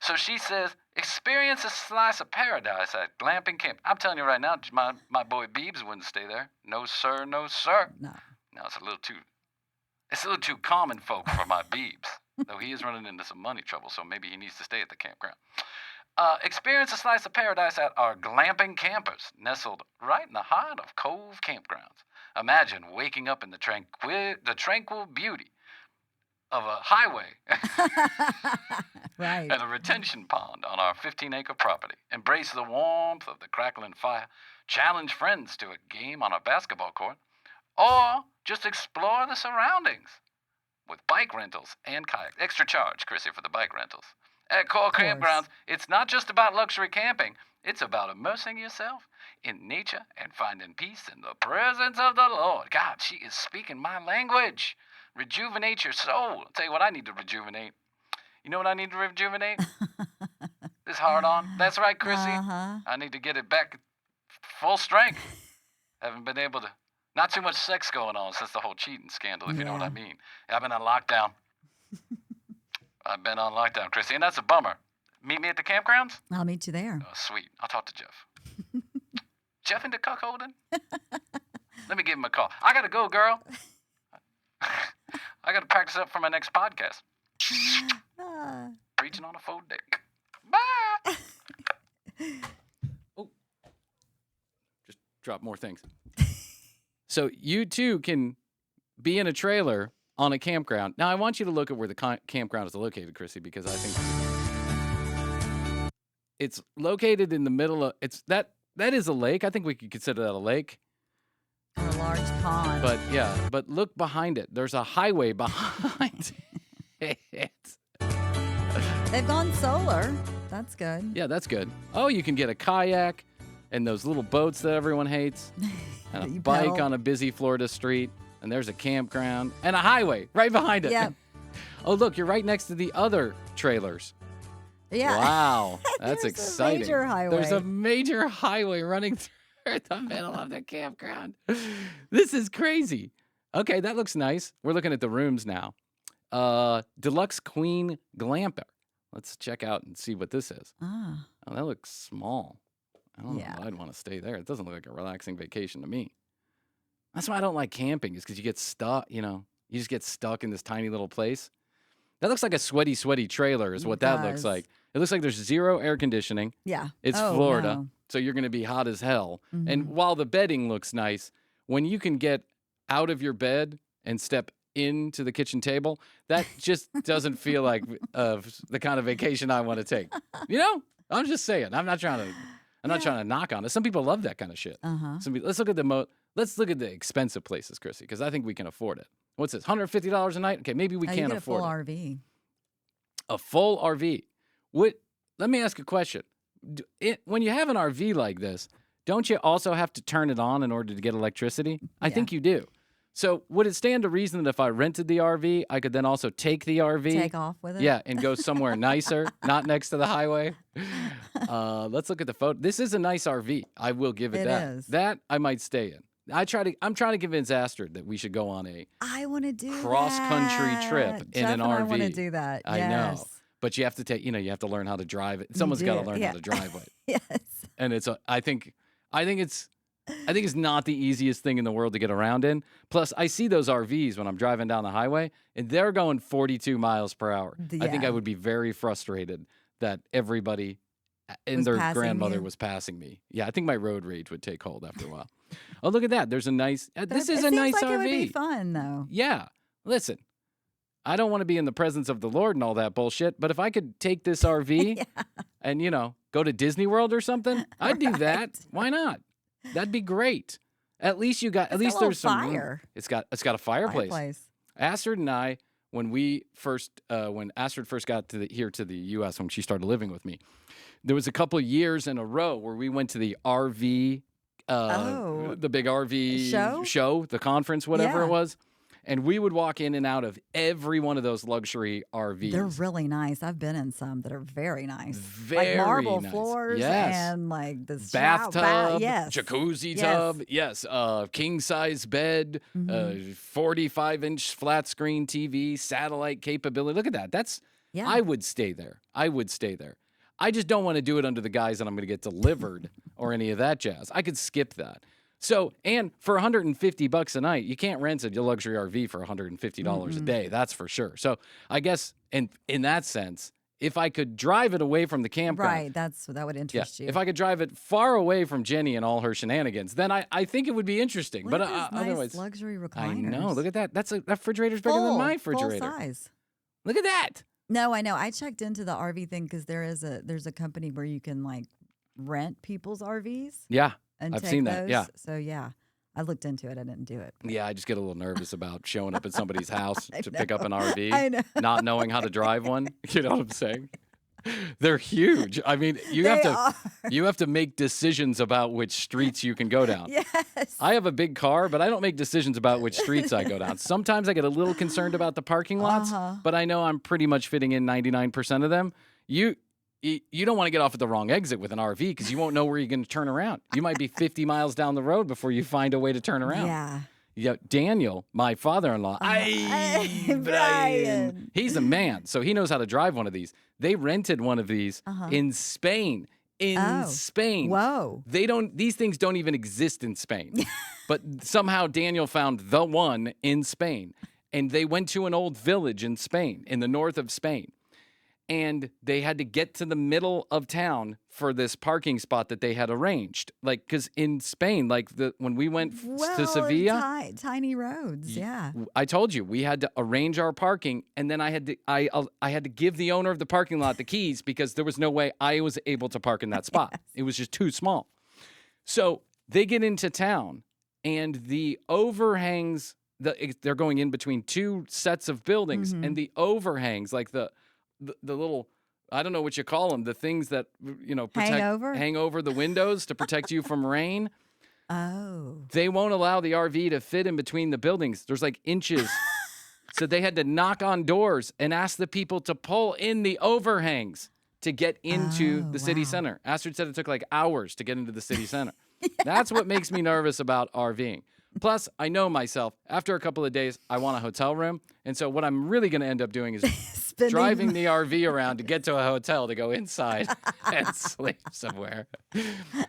So she says, experience a slice of paradise at glamping camp. I'm telling you right now, my boy Beebs wouldn't stay there. No, sir, no, sir. No. No, it's a little too common folk for my Beebs. Though he is running into some money trouble, so maybe he needs to stay at the campground. Experience a slice of paradise at our glamping campers, nestled right in the heart of Cove Campgrounds. Imagine waking up in the tranquil beauty of a highway Right. and a retention pond on our 15-acre property. Embrace the warmth of the crackling fire. Challenge friends to a game on a basketball court. Or just explore the surroundings with bike rentals and kayaks. Extra charge, Krissy, for the bike rentals. At Core Campgrounds, it's not just about luxury camping. It's about immersing yourself in nature and finding peace in the presence of the Lord. God, she is speaking my language. Rejuvenate your soul. I'll tell you what I need to rejuvenate. You know what I need to rejuvenate? This hard on. That's right, Krissy. Uh-huh. I need to get it back full strength. Haven't been able to. Not too much sex going on since the whole cheating scandal, if you know what I mean. I've been on lockdown. Krissy, and that's a bummer. Meet me at the campgrounds? I'll meet you there. Oh, sweet. I'll talk to Jeff. Jeff into cuckolding? Let me give him a call. I gotta go, girl. I gotta practice up for my next podcast. Preaching on a full dick. Bye. Oh, just drop more things. So you too can be in a trailer on a campground. Now I want you to look at where the campground is located, Krissy, because I think it's located in the middle of. That is a lake. I think we could consider that a lake. Or a large pond. But look behind it. There's a highway behind it. They've gone solar. That's good. Yeah, that's good. Oh, you can get a kayak and those little boats that everyone hates, and a bike pedal. on a busy Florida street, and there's a campground and a highway right behind it. Yep. Oh, look, you're right next to the other trailers. Yeah. Wow, that's There's exciting. A major highway. There's a major highway running through the middle of the campground. This is crazy. Okay, that looks nice. We're looking at the rooms now. Deluxe Queen Glamper. Let's check out and see what this is. Ah. Oh, that looks small. I don't know Yeah. if I'd want to stay there. It doesn't look like a relaxing vacation to me. That's why I don't like camping, is because you get stuck, you just get stuck in this tiny little place. That looks like a sweaty trailer is what that looks does. like. It looks like there's zero air conditioning. Yeah. It's Oh, Florida, no. so you're going to be hot as hell. And Mhm. while the bedding looks nice, when you can get out of your bed and step into the kitchen table, that just doesn't feel like the kind of vacation I want to take. I'm just saying. I'm not trying to knock on it. Some people love that kind of shit. Uh-huh. Let's look at the expensive places, Krissy, because I think we can afford it. What's this? $150 a night? Okay, maybe we You can't get afford a full it. RV. A full RV. Let me ask a question. When you have an RV like this, don't you also have to turn it on in order to get electricity? I Yeah. think you do. So would it stand to reason that if I rented the RV, I could then also take the RV? Take off with it. Yeah, and go somewhere nicer, not next to the highway. Let's look at the photo. This is a nice RV. I will give it It that. is. That I might stay in. I'm trying to convince Astrid that we should go on a I want to do cross-country trip that. in Jeff an and I RV. want to do that. I know. Yes. But you have to take, you have to learn how to drive it. Someone's got to do, learn yeah. how to drive it. Yes. And I think it's not the easiest thing in the world to get around in. Plus, I see those RVs when I'm driving down the highway, and they're going 42 miles per hour. I think Yeah. I would be very frustrated that everybody and Was their passing grandmother you? was passing me. Yeah, I think my road rage would take hold after a while. Oh, look at that. There's a nice, this is It a seems nice like RV. It would be fun though. Yeah. Listen, I don't want to be in the presence of the Lord and all that bullshit, but if I could take this RV and, go to Disney World or something, I'd do that. Why not? That'd be great. At least there's some fire. room. It's got a fireplace. Astrid and I, when Astrid first got here to the U.S., when she started living with me, there was a couple of years in a row where we went to the RV the big RV Show? the conference, whatever Yeah. it was. And we would walk in and out of every one of those luxury RVs. They're really nice. I've been in some that are very nice. Very like marble nice. floors Yes. and like the Bathtub, yes. jacuzzi Yes. tub, yes, king size bed, 45-inch flat screen TV, satellite capability. Look at that. Yeah. I would stay there. I just don't want to do it under the guise that I'm going to get delivered or any of that jazz. I could skip that. So, and for $150 a night, you can't rent a luxury RV for $150 a day. That's for sure. So I guess in that sense, if I could drive it away from the campground. Right, that would interest you. If I could drive it far away from Jenny and all her shenanigans, then I think it would be interesting. Look but at those otherwise, nice luxury recliners. I know. Look at that. That refrigerator's bigger than my refrigerator. Full size. Look at that. No, I know. I checked into the RV thing because there's a company where you can like rent people's RVs. Yeah, And I've take seen those. that. Yeah. So yeah, I looked into it. I didn't do it. Yeah, I just get a little nervous about showing up at somebody's house I to pick up an RV, I know. not knowing how to drive one. You know what I'm saying? They're huge. I mean, you They have to make decisions about which streets you can go down. Yes. I have a big car, but I don't make decisions about which streets I go down. Sometimes I get a little concerned about the parking lots, but I know I'm pretty much fitting in 99% of them. You don't want to get off at the wrong exit with an RV because you won't know where you're going to turn around. You might be 50 miles down the road before you find a way to turn around. Yeah. Daniel, my father-in-law, Brian. he's a man, so he knows how to drive one of these. They rented one of these in Spain. Spain. Whoa. These things don't even exist in Spain. But somehow Daniel found the one in Spain. And they went to an old village in Spain, in the north of Spain. And they had to get to the middle of town for this parking spot that they had arranged. Like, because in Spain, like when we went to Sevilla, tiny roads, yeah. I told you we had to arrange our parking, and then I had to give the owner of the parking lot the keys because there was no way I was able to park in that spot. Yes. It was just too small. So they get into town, and the overhangs. They're going in between two sets of buildings, and the overhangs, like the little, I don't know what you call them, the things that, hang over the windows to protect you from rain. Oh. They won't allow the RV to fit in between the buildings. There's like inches. So they had to knock on doors and ask the people to pull in the overhangs to get into the city center. Astrid said it took like hours to get into the city center. That's what makes me nervous about RVing. Plus, I know myself, after a couple of days, I want a hotel room. And so what I'm really going to end up doing is driving the RV around to get to a hotel to go inside and sleep somewhere.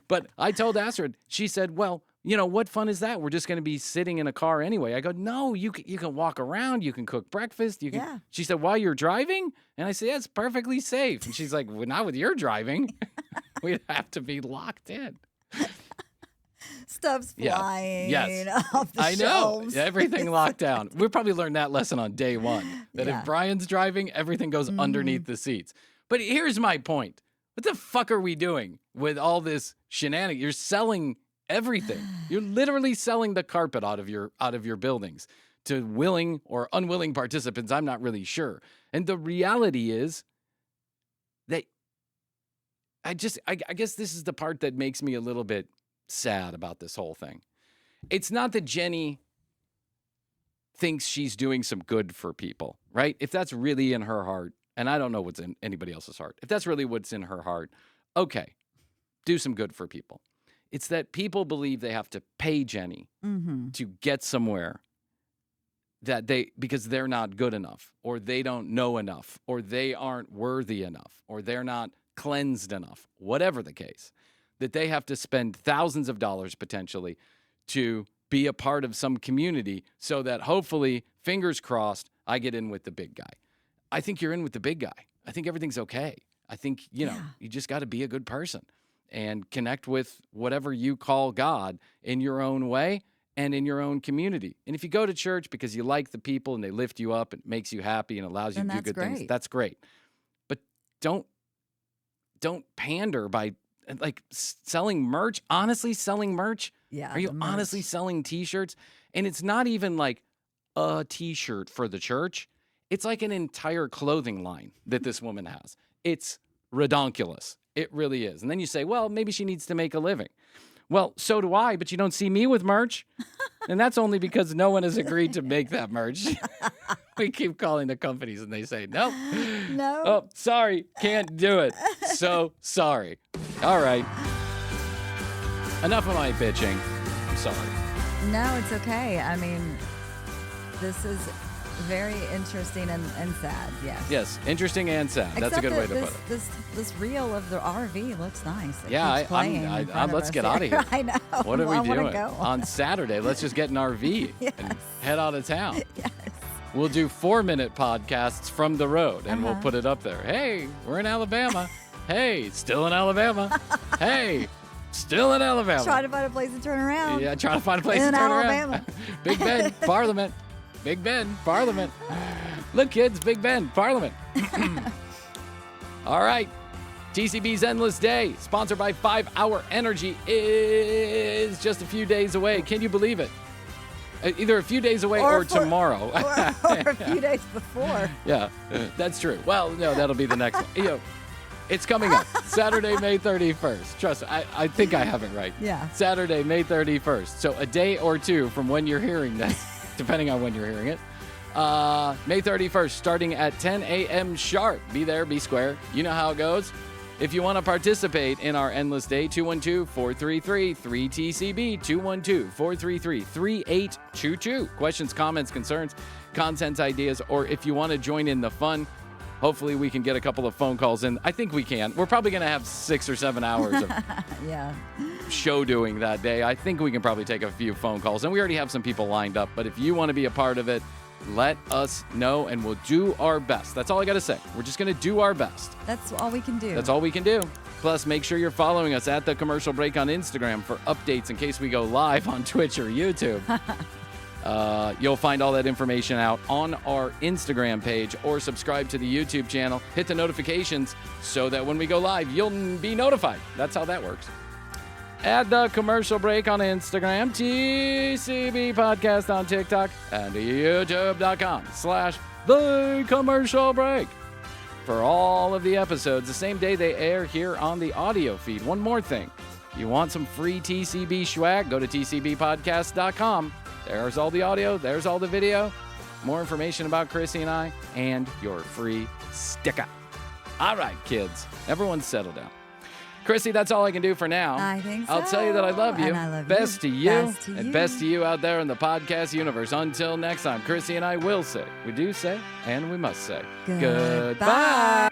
But I told Astrid, she said, well, what fun is that? We're just going to be sitting in a car anyway. I go, no, you can walk around. You can cook breakfast. Yeah. She said, while you're driving? And I said, yeah, it's perfectly safe. And she's like, well, not with your driving. We'd have to be locked in. Stuff's flying off the I shelves. know. Everything locked down. We probably learned that lesson on day one. That if Brian's driving, everything goes underneath the seats. But here's my point. What the fuck are we doing with all this shenanigans? You're selling everything. You're literally selling the carpet out of your buildings to willing or unwilling participants. I'm not really sure. And the reality is that I guess this is the part that makes me a little bit sad about this whole thing. It's not that Jenny thinks she's doing some good for people, right? If that's really in her heart, and I don't know what's in anybody else's heart, if that's really what's in her heart, okay, do some good for people. It's that people believe they have to pay Jenny to get somewhere because they're not good enough, or they don't know enough, or they aren't worthy enough, or they're not cleansed enough, whatever the case, that they have to spend thousands of dollars potentially to be a part of some community so that hopefully, fingers crossed, I get in with the big guy. I think you're in with the big guy. I think everything's okay. I think, you just got to be a good person and connect with whatever you call God in your own way and in your own community. And if you go to church because you like the people and they lift you up, it makes you happy and allows you to do good things, that's great. But don't pander by selling merch. Honestly, selling merch? Yeah. Are you honestly selling T-shirts? And it's not even like a T-shirt for the church. It's like an entire clothing line that this woman has. It's redonkulous. It really is. And then you say, well, maybe she needs to make a living. Well, so do I, but you don't see me with merch. And that's only because no one has agreed to make that merch. We keep calling the companies and they say, nope. No. Oh, sorry. Can't do it. So sorry. All right. Enough of my bitching. I'm sorry. No, it's okay. I mean, this is very interesting and sad. Yes. Yes, interesting and sad. That's a good way to put it. This reel of the RV looks nice. It Yeah, keeps playing in front of let's us get out of here. here. I know. What are we I wanna doing? go. On Saturday, let's just get an RV and head out of town. Yes. We'll do 4-minute podcasts from the road, and we'll put it up there. Hey, we're in Alabama. Hey, still in Alabama. Hey, still in Alabama. Try to find a place to turn around. Yeah, try to find a place In to turn Alabama. around. Big Ben, Parliament. Big Ben, Parliament. Look, kids, Big Ben, Parliament. All right. TCB's Endless Day, sponsored by 5 Hour Energy, is just a few days away. Can you believe it? Either a few days away or tomorrow. Or a few days before. Yeah, that's true. Well, no, that'll be the next one. You know, it's coming up. Saturday, May 31st. Trust me, I think I have it right. Yeah. Saturday, May 31st. So a day or two from when you're hearing this, depending on when you're hearing it. May 31st, starting at 10 a.m. sharp. Be there, be square. You know how it goes. If you want to participate in our Endless Day, 212-433-3TCB, 212-433-3822. Questions, comments, concerns, content ideas, or if you want to join in the fun, hopefully we can get a couple of phone calls in. I think we can. We're probably going to have 6 or 7 hours of Yeah. show doing that day. I think we can probably take a few phone calls, and we already have some people lined up. But if you want to be a part of it, let us know, and we'll do our best. That's all I got to say. We're just going to do our best. That's all we can do. That's all we can do. Plus, make sure you're following us at The Commercial Break on Instagram for updates in case we go live on Twitch or YouTube. You'll find all that information out on our Instagram page, or subscribe to the YouTube channel. Hit the notifications so that when we go live, you'll be notified. That's how that works. At The Commercial Break on Instagram, TCB Podcast on TikTok, and youtube.com/The Commercial Break. For all of the episodes, the same day they air here on the audio feed. One more thing. You want some free TCB swag? Go to tcbpodcast.com. There's all the audio. There's all the video. More information about Krissy and I, and your free sticker. All right, kids. Everyone settle down. Krissy, that's all I can do for now. I think so. I'll tell you that I love you. And I love best you. to you. Best to and you. best to you out there in the podcast universe. Until next time, Krissy and I will say, we do say, and we must say, Goodbye. goodbye.